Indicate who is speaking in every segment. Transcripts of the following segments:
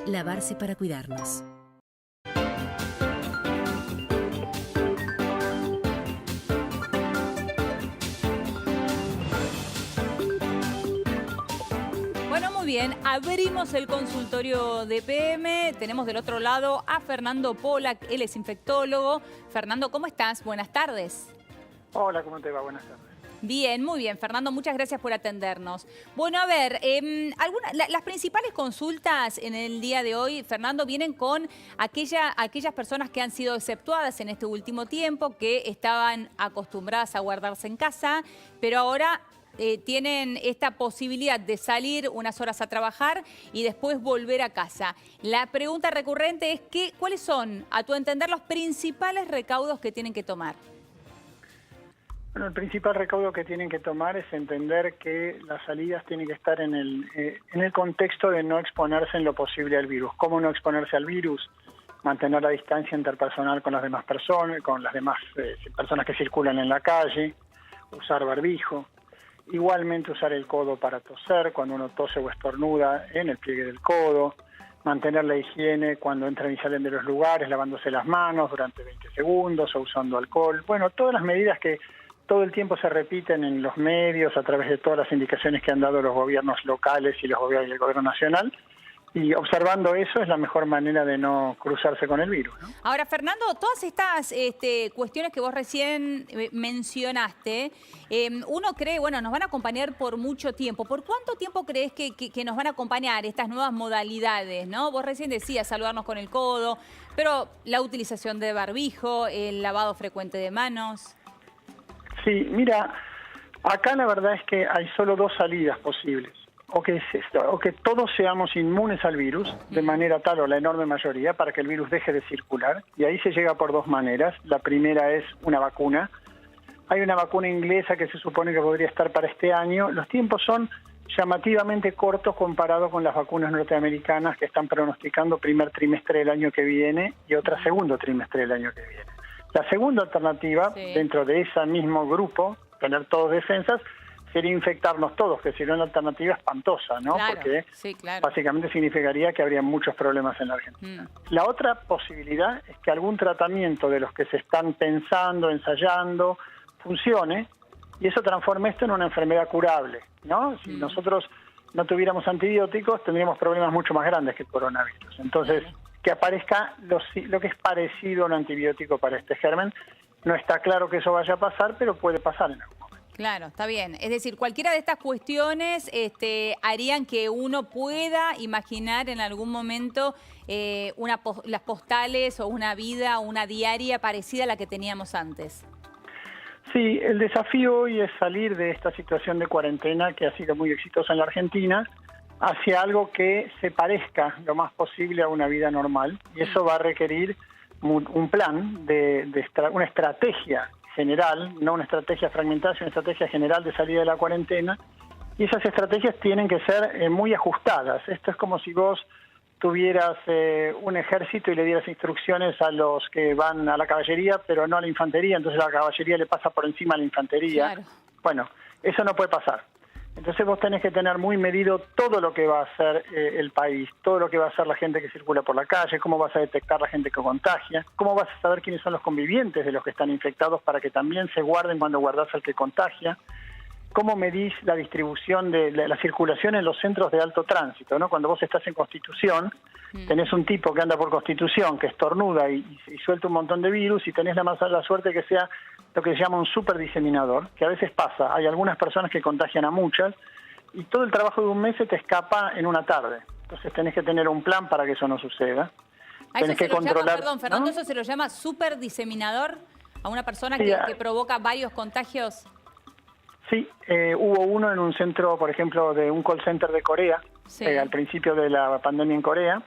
Speaker 1: Lavarse para cuidarnos.
Speaker 2: Bueno, muy bien, abrimos el consultorio de PM. Tenemos del otro lado a Fernando Polak, él es infectólogo. Fernando, ¿cómo estás? Buenas tardes.
Speaker 3: Hola, ¿cómo te va? Buenas tardes.
Speaker 2: Bien, muy bien, Fernando, muchas gracias por atendernos. Bueno, a ver, las principales consultas en el día de hoy, Fernando, vienen con aquellas personas que han sido exceptuadas en este último tiempo, que estaban acostumbradas a guardarse en casa, pero ahora tienen esta posibilidad de salir unas horas a trabajar y después volver a casa. La pregunta recurrente es ¿cuáles son, a tu entender, los principales recaudos que tienen que tomar?
Speaker 3: Bueno, el principal recaudo que tienen que tomar es entender que las salidas tienen que estar en el contexto de no exponerse en lo posible al virus. ¿Cómo no exponerse al virus? Mantener la distancia interpersonal con las demás personas, con las demás personas que circulan en la calle, usar barbijo. Igualmente usar el codo para toser, cuando uno tose o estornuda en el pliegue del codo. Mantener la higiene cuando entran y salen de los lugares, lavándose las manos durante 20 segundos o usando alcohol. Bueno, todas las medidas que todo el tiempo se repiten en los medios a través de todas las indicaciones que han dado los gobiernos locales y el gobierno nacional. Y observando eso es la mejor manera de no cruzarse con el virus, ¿no?
Speaker 2: Ahora, Fernando, todas estas cuestiones que vos recién mencionaste, uno cree, bueno, nos van a acompañar por mucho tiempo. ¿Por cuánto tiempo crees que nos van a acompañar estas nuevas modalidades, ¿no? Vos recién decías saludarnos con el codo, pero la utilización de barbijo, el lavado frecuente de manos.
Speaker 3: Sí, mira, acá la verdad es que hay solo dos salidas posibles. O que todos seamos inmunes al virus, de manera tal, o la enorme mayoría, para que el virus deje de circular. Y ahí se llega por dos maneras. La primera es una vacuna. Hay una vacuna inglesa que se supone que podría estar para este año. Los tiempos son llamativamente cortos comparado con las vacunas norteamericanas que están pronosticando primer trimestre del año que viene y otra segundo trimestre del año que viene. La segunda alternativa, dentro de ese mismo grupo, tener todos defensas, sería infectarnos todos, que sería una alternativa espantosa, ¿no?
Speaker 2: Claro,
Speaker 3: porque básicamente significaría que habría muchos problemas en la Argentina. La otra posibilidad es que algún tratamiento de los que se están pensando, ensayando, funcione, y eso transforme esto en una enfermedad curable, ¿no? Si nosotros no tuviéramos antibióticos, tendríamos problemas mucho más grandes que el coronavirus. Entonces, que aparezca lo que es parecido a un antibiótico para este germen, no está claro que eso vaya a pasar, pero puede pasar en algún momento.
Speaker 2: Claro, está bien. Es decir, cualquiera de estas cuestiones harían que uno pueda imaginar en algún momento las postales o una vida, una diaria parecida a la que teníamos antes.
Speaker 3: Sí, el desafío hoy es salir de esta situación de cuarentena que ha sido muy exitosa en la Argentina hacia algo que se parezca lo más posible a una vida normal. Y eso va a requerir un plan, una estrategia general, no una estrategia fragmentada, sino una estrategia general de salida de la cuarentena. Y esas estrategias tienen que ser muy ajustadas. Esto es como si vos tuvieras un ejército y le dieras instrucciones a los que van a la caballería, pero no a la infantería, entonces la caballería le pasa por encima a la infantería. Claro. Bueno, eso no puede pasar. Entonces vos tenés que tener muy medido todo lo que va a hacer el país, todo lo que va a hacer la gente que circula por la calle, cómo vas a detectar la gente que contagia, cómo vas a saber quiénes son los convivientes de los que están infectados para que también se guarden cuando guardás al que contagia, cómo medís la distribución de la circulación en los centros de alto tránsito, ¿no? Cuando vos estás en Constitución, tenés un tipo que anda por Constitución, que estornuda y suelta un montón de virus, y tenés la mala suerte que sea lo que se llama un superdiseminador, que a veces pasa. Hay algunas personas que contagian a muchas, y todo el trabajo de un mes se te escapa en una tarde. Entonces tenés que tener un plan para que eso no suceda. Tenés que controlar.
Speaker 2: Perdón, Fernando,
Speaker 3: ¿no?
Speaker 2: ¿Eso se lo llama superdiseminador a una persona que provoca varios contagios?
Speaker 3: Sí, hubo uno en un centro, por ejemplo, de un call center de Corea, al principio de la pandemia en Corea,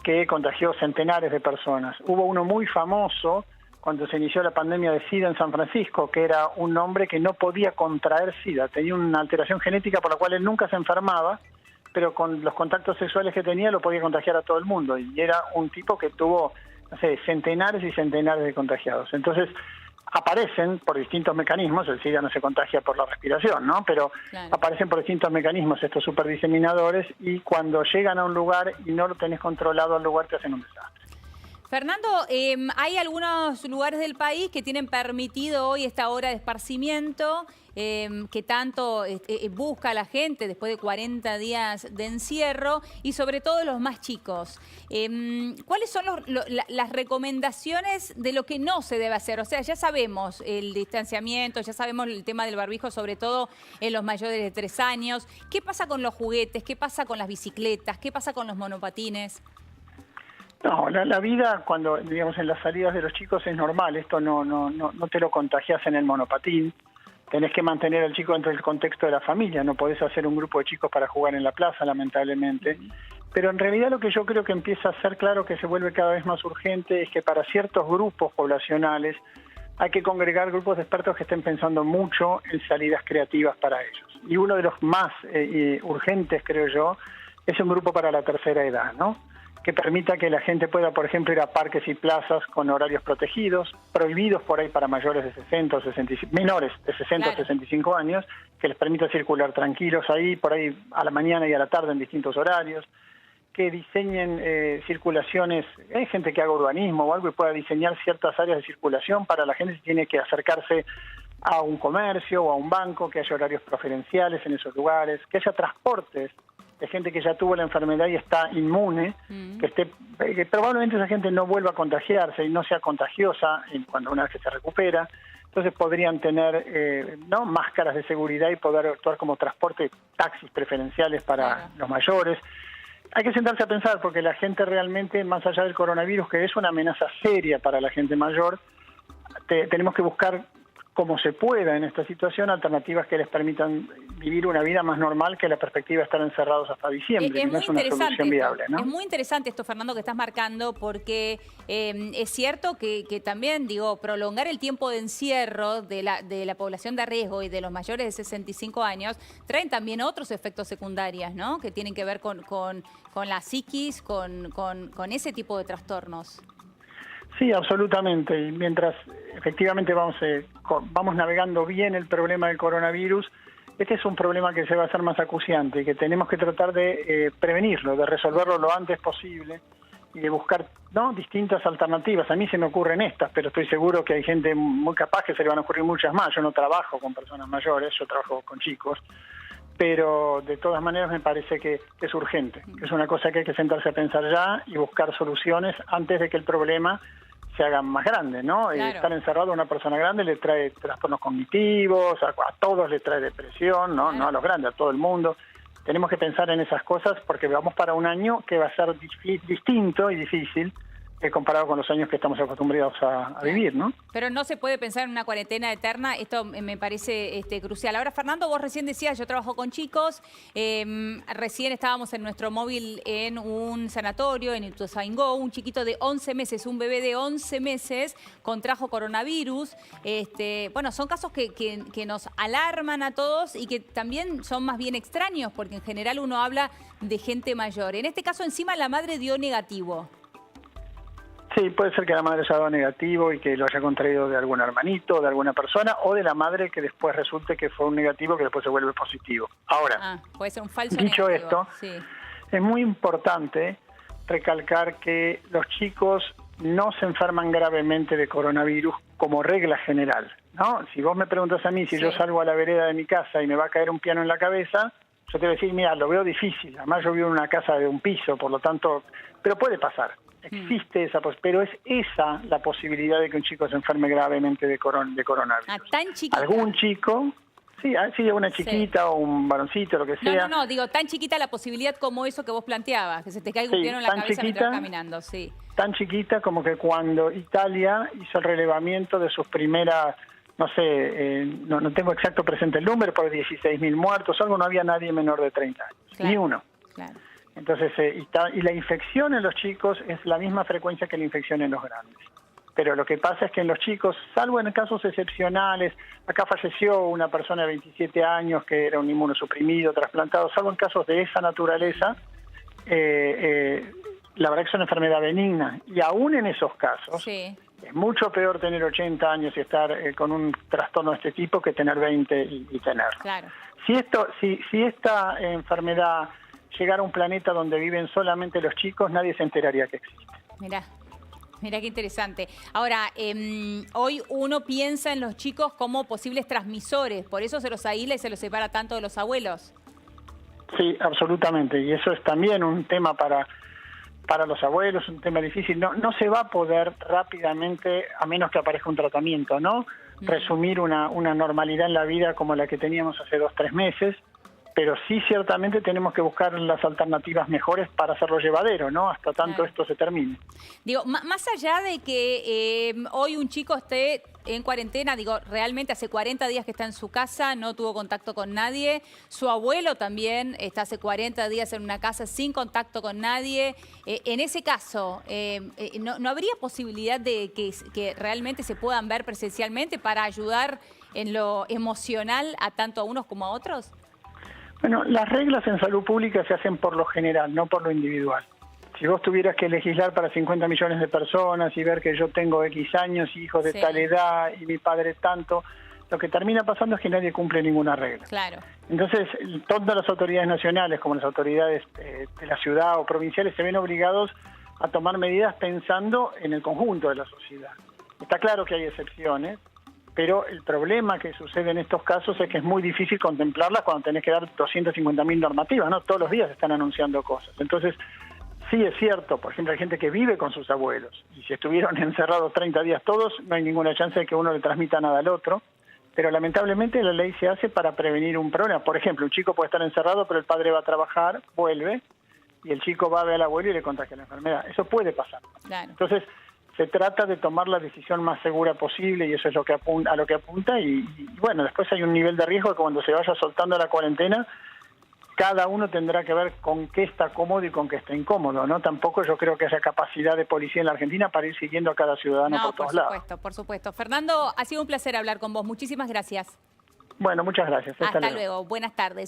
Speaker 3: que contagió centenares de personas. Hubo uno muy famoso cuando se inició la pandemia de SIDA en San Francisco, que era un hombre que no podía contraer SIDA, tenía una alteración genética por la cual él nunca se enfermaba, pero con los contactos sexuales que tenía lo podía contagiar a todo el mundo, y era un tipo que tuvo, no sé, centenares y centenares de contagiados. Entonces, aparecen por distintos mecanismos, el SIDA no se contagia por la respiración, ¿no? Pero aparecen por distintos mecanismos estos superdiseminadores y cuando llegan a un lugar y no lo tenés controlado al lugar te hacen un desastre.
Speaker 2: Fernando, hay algunos lugares del país que tienen permitido hoy esta hora de esparcimiento que tanto busca la gente después de 40 días de encierro y sobre todo los más chicos. ¿Cuáles son las recomendaciones de lo que no se debe hacer? O sea, ya sabemos el distanciamiento, ya sabemos el tema del barbijo, sobre todo en los mayores de 3 años. ¿Qué pasa con los juguetes? ¿Qué pasa con las bicicletas? ¿Qué pasa con los monopatines?
Speaker 3: No, la vida cuando, digamos, en las salidas de los chicos es normal, esto no te lo contagias en el monopatín, tenés que mantener al chico dentro del contexto de la familia, no podés hacer un grupo de chicos para jugar en la plaza, lamentablemente, pero en realidad lo que yo creo que empieza a ser claro que se vuelve cada vez más urgente es que para ciertos grupos poblacionales hay que congregar grupos de expertos que estén pensando mucho en salidas creativas para ellos. Y uno de los más urgentes, creo yo, es un grupo para la tercera edad, ¿no? Que permita que la gente pueda, por ejemplo, ir a parques y plazas con horarios protegidos, prohibidos por ahí para mayores de 60 o 65, menores de 60 o 65 años, que les permita circular tranquilos ahí, por ahí a la mañana y a la tarde en distintos horarios, que diseñen circulaciones, hay gente que haga urbanismo o algo y pueda diseñar ciertas áreas de circulación para la gente si tiene que acercarse a un comercio o a un banco, que haya horarios preferenciales en esos lugares, que haya transportes de gente que ya tuvo la enfermedad y está inmune, que probablemente esa gente no vuelva a contagiarse y no sea contagiosa cuando una vez que se recupera. Entonces podrían tener máscaras de seguridad y poder actuar como transporte, taxis preferenciales para los mayores. Hay que sentarse a pensar porque la gente realmente, más allá del coronavirus, que es una amenaza seria para la gente mayor, tenemos que buscar como se pueda en esta situación, alternativas que les permitan vivir una vida más normal que la perspectiva de estar encerrados hasta diciembre, que no es una solución viable, ¿no?
Speaker 2: Es muy interesante esto, Fernando, que estás marcando, porque es cierto que también, prolongar el tiempo de encierro de la población de riesgo y de los mayores de 65 años traen también otros efectos secundarios, ¿no? Que tienen que ver con la psiquis, con ese tipo de trastornos.
Speaker 3: Sí, absolutamente. Y mientras efectivamente vamos navegando bien el problema del coronavirus, este es un problema que se va a hacer más acuciante y que tenemos que tratar de prevenirlo, de resolverlo lo antes posible y de buscar distintas alternativas. A mí se me ocurren estas, pero estoy seguro que hay gente muy capaz que se le van a ocurrir muchas más. Yo no trabajo con personas mayores, yo trabajo con chicos, pero de todas maneras me parece que es urgente, que es una cosa que hay que sentarse a pensar ya y buscar soluciones antes de que el problema se haga más grande, ¿no? Claro. Estar encerrado a una persona grande le trae trastornos cognitivos, a todos le trae depresión, ¿no? No a los grandes, a todo el mundo. Tenemos que pensar en esas cosas porque vamos para un año que va a ser distinto y difícil comparado con los años que estamos acostumbrados a vivir, ¿no?
Speaker 2: Pero no se puede pensar en una cuarentena eterna, esto me parece crucial. Ahora, Fernando, vos recién decías, yo trabajo con chicos, recién estábamos en nuestro móvil en un sanatorio, en Ituzaingó, un chiquito de 11 meses, un bebé de 11 meses contrajo coronavirus. Bueno, son casos que nos alarman a todos y que también son más bien extraños, porque en general uno habla de gente mayor. En este caso, encima, la madre dio negativo.
Speaker 3: Sí, puede ser que la madre haya dado negativo y que lo haya contraído de algún hermanito, de alguna persona, o de la madre que después resulte que fue un negativo que después se vuelve positivo. Ahora,
Speaker 2: puede ser un falso
Speaker 3: dicho
Speaker 2: negativo.
Speaker 3: Esto, es muy importante recalcar que los chicos no se enferman gravemente de coronavirus como regla general, ¿no? Si vos me preguntas a mí si yo salgo a la vereda de mi casa y me va a caer un piano en la cabeza, yo te voy a decir, mira, lo veo difícil. Además yo vivo en una casa de un piso, por lo tanto, pero puede pasar. Existe esa pero es esa la posibilidad de que un chico se enferme gravemente de coronavirus.
Speaker 2: ¿Tan chiquita?
Speaker 3: Algún chico, sí, una chiquita o un varoncito, lo que sea.
Speaker 2: No, digo, tan chiquita la posibilidad como eso que vos planteabas, que se te caiga un piano en la cabeza mientras vas caminando,
Speaker 3: Tan chiquita como que cuando Italia hizo el relevamiento de sus primeras, no sé, no tengo exacto presente el número, por 16.000 muertos, no había nadie menor de 30 años, ni uno. Claro. Entonces, y la infección en los chicos es la misma frecuencia que la infección en los grandes. Pero lo que pasa es que en los chicos, salvo en casos excepcionales, acá falleció una persona de 27 años que era un inmunosuprimido, trasplantado, salvo en casos de esa naturaleza, la verdad que es una enfermedad benigna. Y aún en esos casos, Es mucho peor tener 80 años y estar con un trastorno de este tipo que tener 20 y tenerlo.
Speaker 2: Claro.
Speaker 3: Si esta enfermedad llegara a un planeta donde viven solamente los chicos, nadie se enteraría que existe.
Speaker 2: Mirá qué interesante. Ahora, hoy uno piensa en los chicos como posibles transmisores, por eso se los aísla y se los separa tanto de los abuelos.
Speaker 3: Sí, absolutamente, y eso es también un tema para los abuelos, un tema difícil. No se va a poder rápidamente, a menos que aparezca un tratamiento, ¿no? Resumir una normalidad en la vida como la que teníamos hace 2 o 3 meses, pero sí ciertamente tenemos que buscar las alternativas mejores para hacerlo llevadero, ¿no? Hasta tanto esto se termine.
Speaker 2: Digo, más allá de que hoy un chico esté en cuarentena, digo, realmente hace 40 días que está en su casa, no tuvo contacto con nadie, su abuelo también está hace 40 días en una casa sin contacto con nadie. En ese caso, ¿no habría posibilidad de que realmente se puedan ver presencialmente para ayudar en lo emocional a tanto a unos como a otros?
Speaker 3: Bueno, las reglas en salud pública se hacen por lo general, no por lo individual. Si vos tuvieras que legislar para 50 millones de personas y ver que yo tengo X años, hijos de tal edad y mi padre tanto, lo que termina pasando es que nadie cumple ninguna regla.
Speaker 2: Claro.
Speaker 3: Entonces, todas las autoridades nacionales, como las autoridades de la ciudad o provinciales, se ven obligados a tomar medidas pensando en el conjunto de la sociedad. Está claro que hay excepciones, pero el problema que sucede en estos casos es que es muy difícil contemplarlas cuando tenés que dar 250.000 normativas, ¿no? Todos los días están anunciando cosas. Entonces, sí es cierto, por ejemplo, hay gente que vive con sus abuelos, y si estuvieron encerrados 30 días todos, no hay ninguna chance de que uno le transmita nada al otro, pero lamentablemente la ley se hace para prevenir un problema. Por ejemplo, un chico puede estar encerrado, pero el padre va a trabajar, vuelve, y el chico va a ver al abuelo y le contagia la enfermedad. Eso puede pasar.
Speaker 2: Claro.
Speaker 3: Entonces, se trata de tomar la decisión más segura posible y eso es lo que a lo que apunta y bueno, después hay un nivel de riesgo que cuando se vaya soltando la cuarentena, cada uno tendrá que ver con qué está cómodo y con qué está incómodo, ¿no? Tampoco yo creo que haya capacidad de policía en la Argentina para ir siguiendo a cada ciudadano por todos lados.
Speaker 2: Por supuesto. Fernando, ha sido un placer hablar con vos. Muchísimas gracias.
Speaker 3: Bueno, muchas gracias.
Speaker 2: Hasta luego. Buenas tardes.